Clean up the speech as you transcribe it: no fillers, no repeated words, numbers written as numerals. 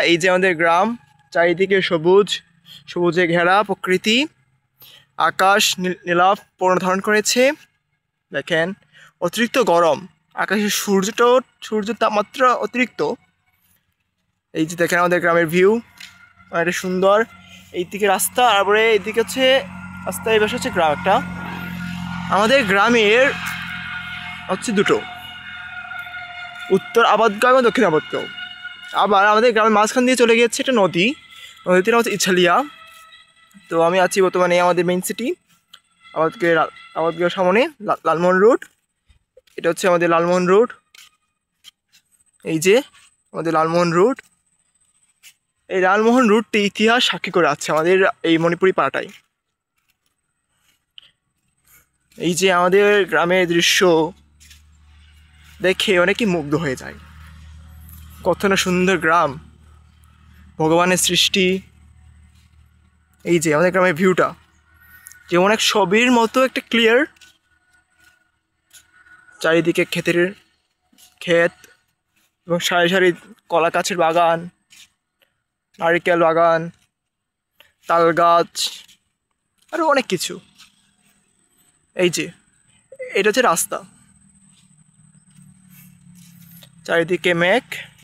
এই যে আমাদের গ্রাম, চারিদিকে সবুজ, সবুজে ঘেরা প্রকৃতি, আকাশ নীলাভ বর্ণ ধারণ করেছে। দেখেন অতিরিক্ত গরম, আকাশের সূর্যের তাপমাত্রা অতিরিক্ত। এই যে দেখেন আমাদের গ্রামের ভিউ, অনেকটা সুন্দর। এইদিকে রাস্তা, তারপরে এইদিকে হচ্ছে রাস্তা, এই পাশে হচ্ছে গ্রাম একটা। আমাদের গ্রামের হচ্ছে দুটো, উত্তর আবাদগাঁও এবং দক্ষিণ আবাদগাঁও। আবার আমাদের গ্রামের মাঝখান দিয়ে চলে গিয়েছে একটা নদী, নদীটির নাম হচ্ছে ইছালিয়া। তো আমি আছি বর্তমানে আমাদের মেইন সিটি আবাদগাঁওয়ের সামনে, লালমোহন রোড। এটা হচ্ছে আমাদের লালমোহন রোড। এই যে আমাদের লালমোহন রোড, এই লালমোহন রোডটি ইতিহাস সাক্ষী করে আছে আমাদের এই মণিপুরি পাড়াটায়। এই যে আমাদের গ্রামের দৃশ্য দেখে অনেকেই মুগ্ধ হয়ে যায়। কত না সুন্দর গ্রাম, ভগবানের সৃষ্টি। এই যে আমাদের গ্রামের ভিউটা যেমন এক ছবির মতো একটা ক্লিয়ার। চারিদিকে ক্ষেত এবং সারি সারি কলা গাছের বাগান, নারিকেল বাগান, তাল গাছ, আরও অনেক কিছু। এই যে এটা হচ্ছে রাস্তা, চারিদিকে মেঘ।